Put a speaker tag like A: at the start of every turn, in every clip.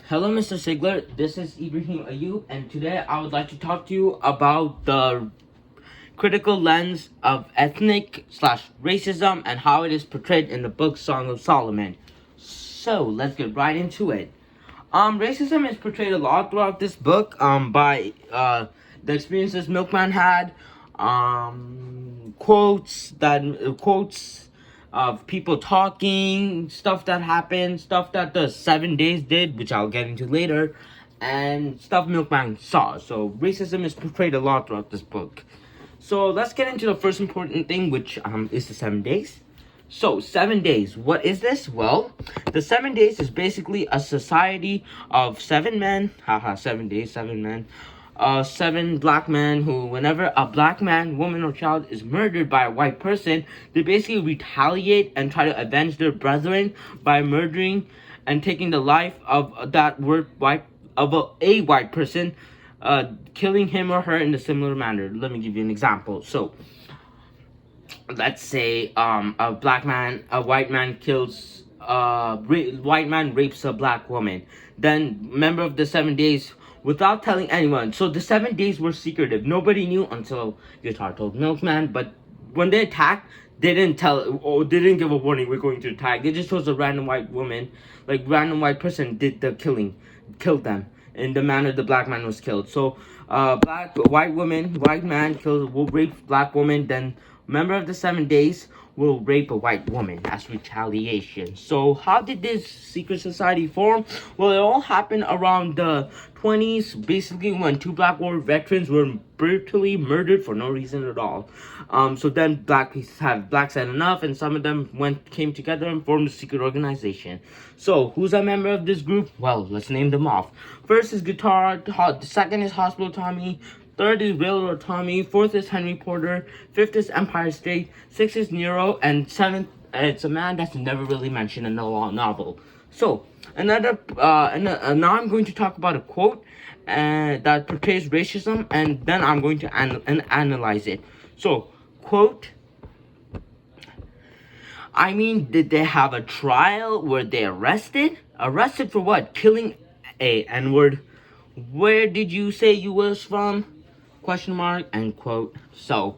A: Hello, Mr. Sigler. This is Ibrahim Ayub, and today I would like to talk to you about the critical lens of ethnic/racism and how it is portrayed in the book Song of Solomon. So let's get right into it. Racism is portrayed a lot throughout this book. By the experiences Milkman had, quotes of people talking, stuff that happened, stuff that the 7 days did, which I'll get into later, and stuff Milkman saw. So racism is portrayed a lot throughout this book. So let's get into the first important thing, which is the 7 days. So 7 days, what is this? Well, the 7 days is basically a society of 7 men. 7 days, 7 men. Seven black men who, whenever a black man, woman, or child is murdered by a white person, they basically retaliate and try to avenge their brethren by murdering and taking the life of that word white of a white person, killing him or her in a similar manner. Let me give you an example. So let's say a white man kills white man rapes a black woman, then member of the 7 days without telling anyone. So the 7 days were secretive, nobody knew until Guitar told Milkman. But when they attacked, they didn't tell, or they didn't give a warning, we're going to attack. They just chose a random white woman, like random white person did the killing, killed them in the manner the black man was killed. So white man will rape black woman, then member of the 7 days will rape a white woman as retaliation. So how did this secret society form? Well, it all happened around the 20s, basically when two Black War veterans were brutally murdered for no reason at all. So then blacks had enough, and some of them came together and formed a secret organization. So who's a member of this group? Well, let's name them off. First is Guitar, the second is Hospital Tommy, third is Railroad Tommy, fourth is Henry Porter, fifth is Empire State, sixth is Nero, and seventh, it's a man that's never really mentioned in the novel. So, now I'm going to talk about a quote that portrays racism, and then I'm going to analyze it. So, quote, I mean, did they have a trial? Were they arrested? Arrested for what? Killing a N-word. Where did you say you was from? Question mark, end quote. So,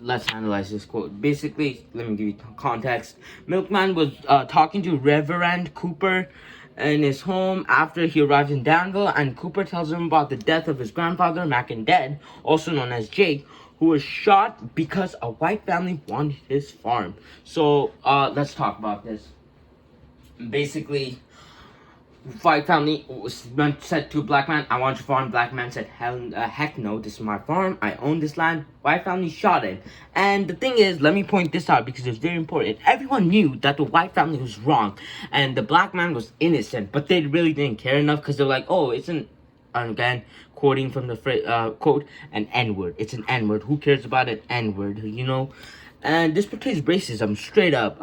A: let's analyze this quote. Basically, let me give you context. Milkman was talking to Reverend Cooper in his home after he arrives in Danville, and Cooper tells him about the death of his grandfather, Mackin Dead, also known as Jake, who was shot because a white family wanted his farm. So, let's talk about this. Basically, white family said to a black man, I want your farm. Black man said, heck no, this is my farm, I own this land. White family shot him. And the thing is, let me point this out because it's very important. Everyone knew that the white family was wrong and the black man was innocent, but they really didn't care enough because they're like, oh, it's an, again, quoting from the quote, an N-word. It's an N-word. Who cares about an N-word, you know? And this portrays racism straight up.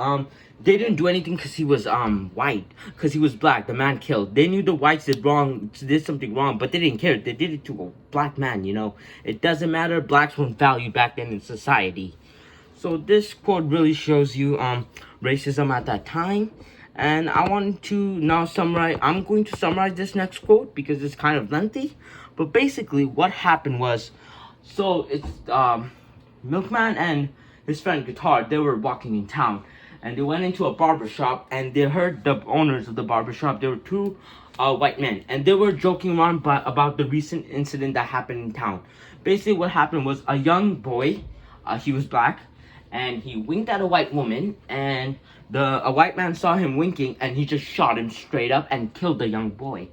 A: They didn't do anything because he was white, because he was black. The man killed. They knew the whites did something wrong, but they didn't care. They did it to a black man, you know. It doesn't matter. Blacks weren't valued back then in society. So this quote really shows you racism at that time. And I want to now summarize. I'm going to summarize this next quote because it's kind of lengthy. But basically, what happened was, so it's Milkman and his friend Guitar. They were walking in town, and they went into a barber shop, and they heard the owners of the barber shop. There were two white men, and they were joking around about the recent incident that happened in town. Basically, what happened was a young boy, he was black, and he winked at a white woman, and a white man saw him winking, and he just shot him straight up and killed the young boy.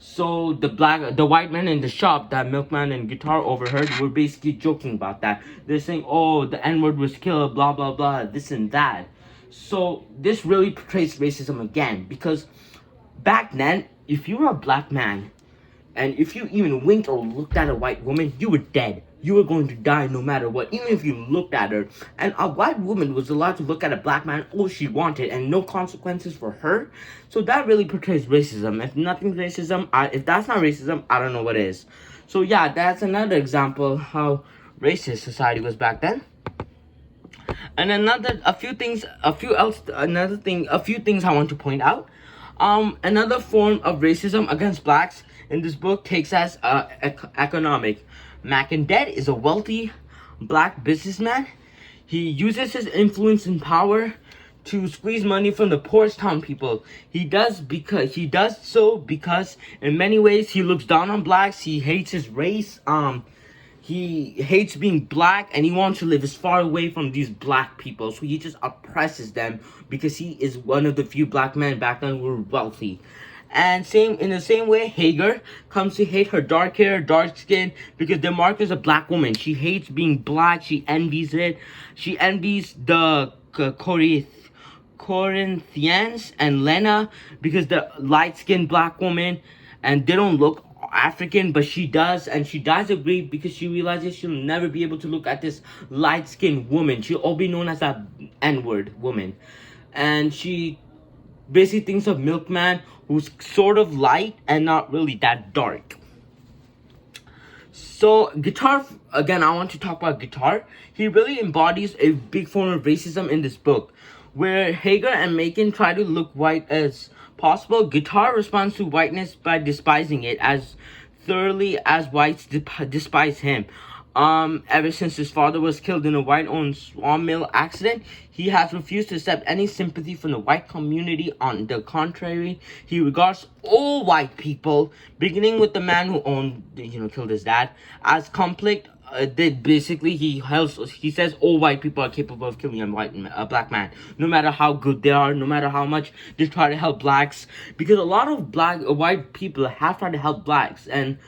A: So the white men in the shop that Milkman and Guitar overheard were basically joking about that. They're saying, oh, the N-word was killed, blah, blah, blah, this and that. So this really portrays racism again, because back then, if you were a black man, and if you even winked or looked at a white woman, you were dead. You were going to die no matter what, even if you looked at her. And a white woman was allowed to look at a black man all she wanted, and no consequences for her. So that really portrays racism. If nothing's racism, if that's not racism, I don't know what is. So yeah, that's another example how racist society was back then. And a few things I want to point out. Another form of racism against blacks in this book takes as economic. Mackindead is a wealthy black businessman. He uses his influence and power to squeeze money from the poorest town people. He does so because in many ways he looks down on blacks. He hates his race. He hates being black, and he wants to live as far away from these black people. So he just oppresses them because he is one of the few black men back then who were wealthy. And in the same way, Hagar comes to hate her dark hair, dark skin, because Demarca is a black woman. She hates being black. She envies it. She envies the Corinthians and Lena because they're light-skinned black women and they don't look African, but she does, and she does agree because she realizes she'll never be able to look at this light-skinned woman. She'll all be known as that N-word woman. And she basically thinks of Milkman, who's sort of light and not really that dark. So Guitar, again, I want to talk about Guitar. He really embodies a big form of racism in this book, where Hagar and Macon try to look white as possible. Guitar responds to whiteness by despising it as thoroughly as whites despise him. Ever since his father was killed in a white-owned sawmill accident, he has refused to accept any sympathy from the white community. On the contrary, he regards all white people, beginning with the man who killed his dad, as conflict. Basically, he says all white people are capable of killing a black man, no matter how good they are, no matter how much they try to help blacks, because a lot of white people have tried to help blacks, and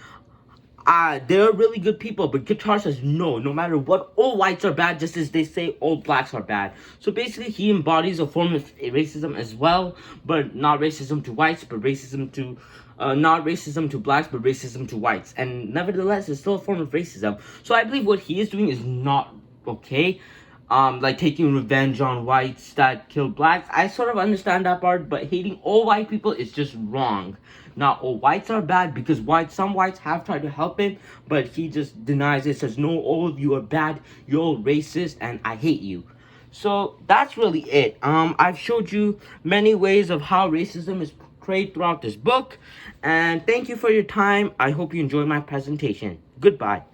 A: they're really good people, but Guitar says no matter what, all whites are bad, just as they say all blacks are bad. So basically, he embodies a form of racism as well, but not racism to whites, but racism to not racism to blacks, but racism to whites. And nevertheless, it's still a form of racism. So I believe what he is doing is not okay. Like taking revenge on whites that killed blacks. I sort of understand that part, but hating all white people is just wrong. Not all whites are bad, because some whites have tried to help him, but he just denies it, says, no, all of you are bad, you're all racist, and I hate you. So that's really it. I've showed you many ways of how racism is portrayed throughout this book, and thank you for your time. I hope you enjoyed my presentation. Goodbye.